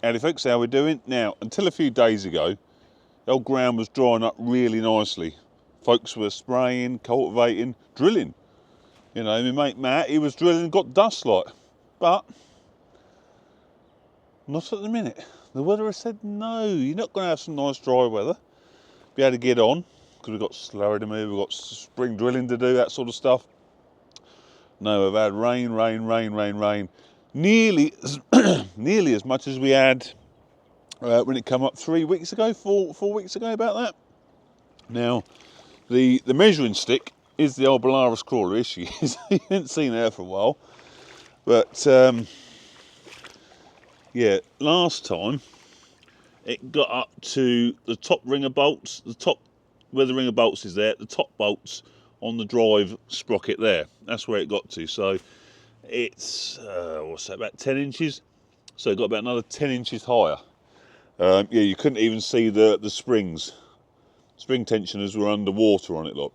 Howdy folks, how we doing? Now, until a few days ago, the old ground was drying up really nicely. Folks were spraying, cultivating, drilling. You know, my mate Matt, he was drilling and got dust like. But, not at the minute. The weather has said no, you're not going to have some nice dry weather. Be able to get on, because we've got slower to move, we've got spring drilling to do, that sort of stuff. No, we've had rain. Nearly as much as we had when it came up 3 weeks ago, four weeks ago, about that. Now, the measuring stick is the old Belarus crawler. Here she is. You haven't seen her for a while, but yeah, last time it got up to the top ring of bolts, the top where the ring of bolts is there, the top bolts on the drive sprocket there. That's where it got to. So it's what's that, about 10 inches? So it got about another 10 inches higher. Yeah, you couldn't even see the springs. Spring tensioners were underwater on it, look.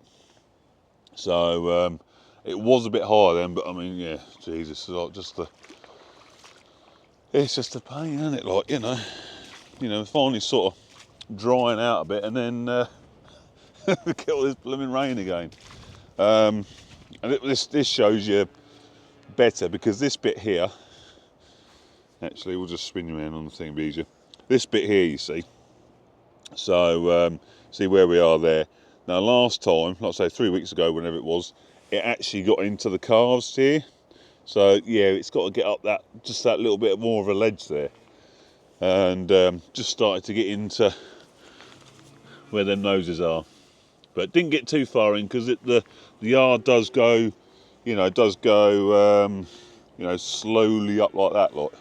So it was a bit higher then, but I mean, yeah, Jesus, like it's just a pain, isn't it? Like, you know, finally sort of drying out a bit, and then we get all this blooming rain again. And this shows you better, because this bit here, actually, we'll just spin you around on the thing, be easier. This bit here, you see. So see where we are there. Now, last time, like I say, 3 weeks ago, whenever it was, it actually got into the calves here. So yeah, it's got to get up just that little bit more of a ledge there, and just started to get into where them noses are, but didn't get too far in, because the yard does go, you know, slowly up like that, lot.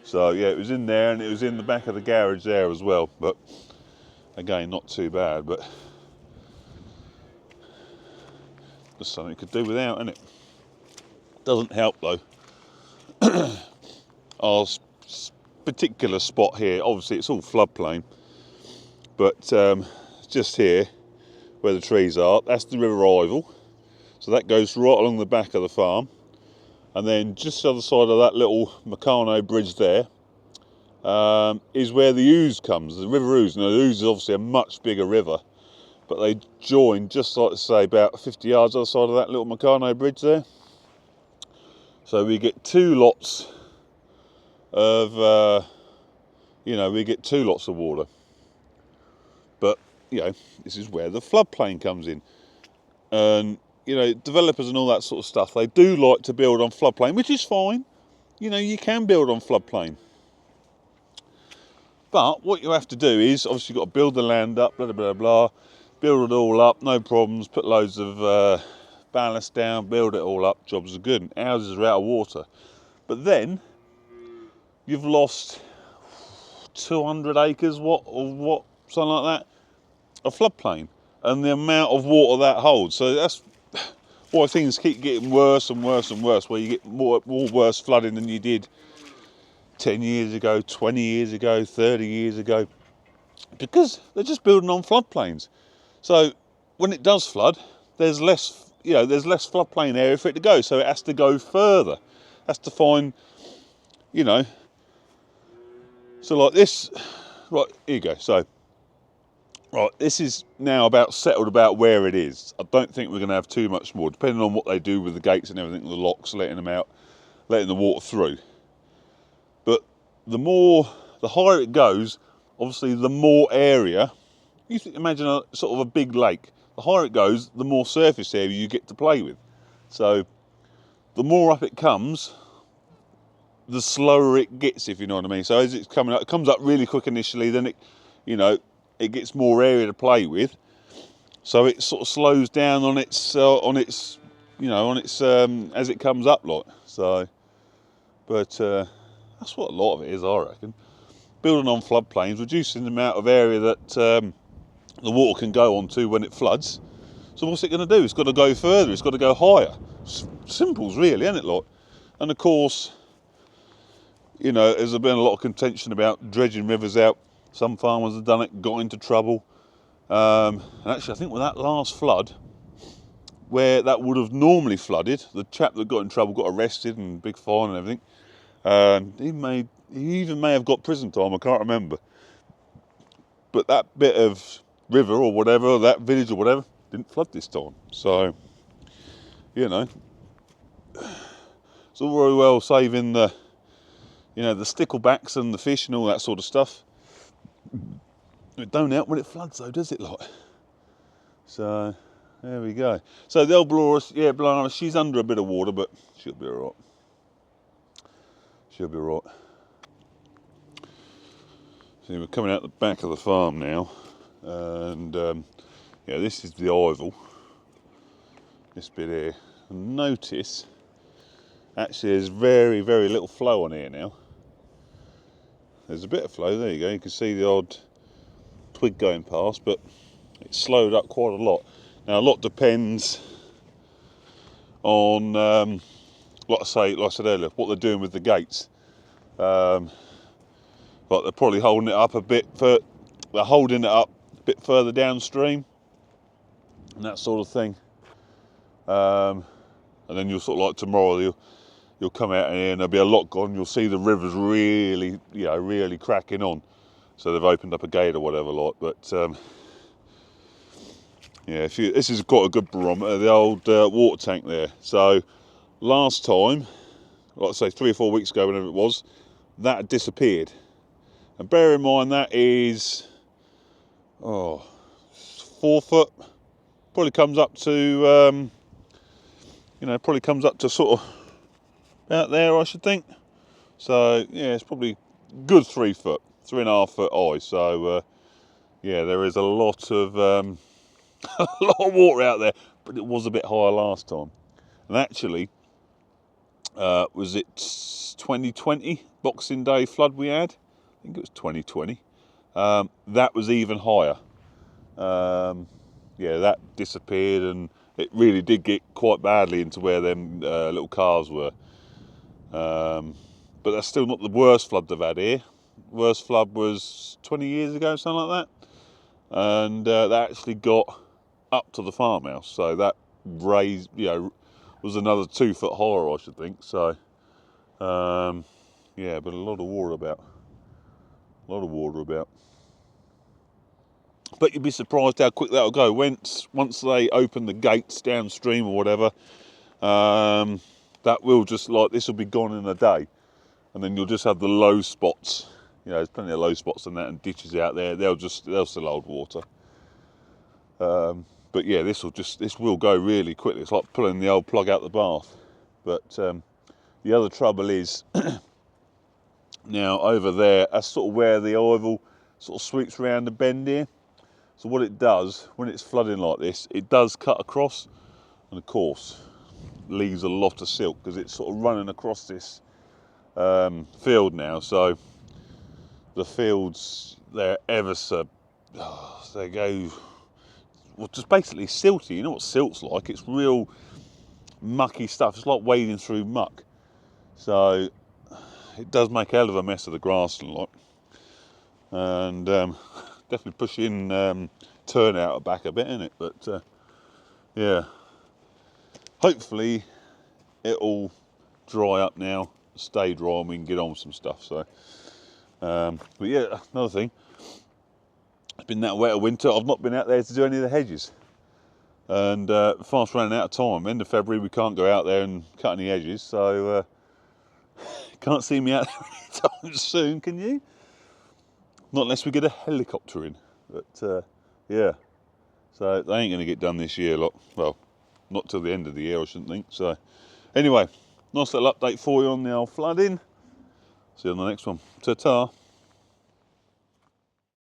So yeah, it was in there, and it was in the back of the garage there as well. But again, not too bad, but just something you could do without, isn't it? Doesn't help though. Our particular spot here, obviously it's all floodplain, but just here where the trees are, that's the River Ivel. So that goes right along the back of the farm, and then just the other side of that little Meccano bridge there is where the Ouse comes, the River Ouse. Now, the Ouse is obviously a much bigger river, but they join just like, say, about 50 yards other side of that little Meccano bridge there. So we get two lots of, water. But, you know, this is where the floodplain comes in. And, you know, developers and all that sort of stuff, they do like to build on floodplain, which is fine. You know, you can build on floodplain. But what you have to do is, obviously, you've got to build the land up, blah, blah, blah, blah, build it all up, no problems, put loads of ballast down, build it all up, jobs are good, and houses are out of water. But then you've lost 200 acres, something like that, of floodplain, and the amount of water that holds. So that's why things keep getting worse and worse and worse, where you get more worse flooding than you did 10 years ago, 20 years ago, 30 years ago, because they're just building on floodplains. So when it does flood, there's less floodplain area for it to go, so it has to go further, has to find, you know. So like this, right, here you go. So right, this is now about settled about where it is. I don't think we're going to have too much more, depending on what they do with the gates and everything, the locks, letting them out, letting the water through. But the higher it goes, obviously the more area. Imagine a sort of a big lake. The higher it goes, the more surface area you get to play with. So the more up it comes, the slower it gets, if you know what I mean. So as it's coming up, it comes up really quick initially, then it gets more area to play with. So it sort of slows down on its as it comes up, like. So, but that's what a lot of it is, I reckon. Building on floodplains, reducing the amount of area that the water can go onto when it floods. So what's it going to do? It's got to go further. It's got to go higher. Simples, really, isn't it, lot? And of course, you know, there's been a lot of contention about dredging rivers out. Some farmers have done it, got into trouble. And actually, I think with that last flood, where that would have normally flooded, the chap that got in trouble got arrested and big fine and everything. And he made he even may have got prison time, I can't remember. But that bit of river or whatever, that village or whatever, didn't flood this time. So, you know, it's all very well saving the, you know, the sticklebacks and the fish and all that sort of stuff. It don't help when it floods though, does it, like? So, there we go. So the old Bloris, yeah, Blarney, she's under a bit of water, but she'll be all right. She'll be all right. See, we're coming out the back of the farm now, and yeah, this is the Ivel, this bit here. And notice, actually there's very, very little flow on here now. There's a bit of flow, there you go, you can see the odd twig going past, but it's slowed up quite a lot. Now a lot depends on, like I said earlier, what they're doing with the gates. But they're probably holding it up a bit a bit further downstream and that sort of thing. And then you'll sort of like tomorrow you'll come out here and there'll be a lot gone. You'll see the rivers really, you know, really cracking on. So they've opened up a gate or whatever, like. But yeah, this is quite a good barometer. The old water tank there. So last time, like I say, 3 or 4 weeks ago, whenever it was, that disappeared. And bear in mind that is 4 foot. Probably comes up to you know, probably comes up to sort of about there, I should think. So yeah, it's probably good 3 foot, 3.5 foot high. So yeah, there is a lot of a lot of water out there, but it was a bit higher last time. And actually, was it 2020 Boxing Day flood we had? I think it was 2020. That was even higher. Yeah, that disappeared, and it really did get quite badly into where them little calves were. But that's still not the worst flood they've had here. Worst flood was 20 years ago, something like that. And that actually got up to the farmhouse. So that raised, you know, was another 2 foot higher, I should think. So, yeah, but a lot of water about. A lot of water about. But you'd be surprised how quick that'll go. Once they open the gates downstream or whatever, that will just, like, this will be gone in a day. And then you'll just have the low spots. You know, there's plenty of low spots and that, and ditches out there. They'll still hold water. But yeah, this will go really quickly. It's like pulling the old plug out the bath. But the other trouble is, now over there, that's sort of where the Ivel sort of sweeps around the bend here. So what it does, when it's flooding like this, it does cut across, and of course leaves a lot of silt because it's sort of running across this field now. So the fields, they're ever so, they go, well, just basically silty. You know what silt's like? It's real mucky stuff. It's like wading through muck. So it does make a hell of a mess of the grass and lot. And definitely pushing turnout back a bit, innit? But yeah, hopefully it'll dry up now, stay dry, and we can get on with some stuff. So, but yeah, another thing, it's been that wet a winter. I've not been out there to do any of the hedges, and fast running out of time. End of February, we can't go out there and cut any hedges, so can't see me out there anytime soon, can you? Not unless we get a helicopter in. But yeah, so they ain't going to get done this year, lot. Well, not till the end of the year, I shouldn't think. So anyway, nice little update for you on the old flooding. See you on the next one. Ta-ta.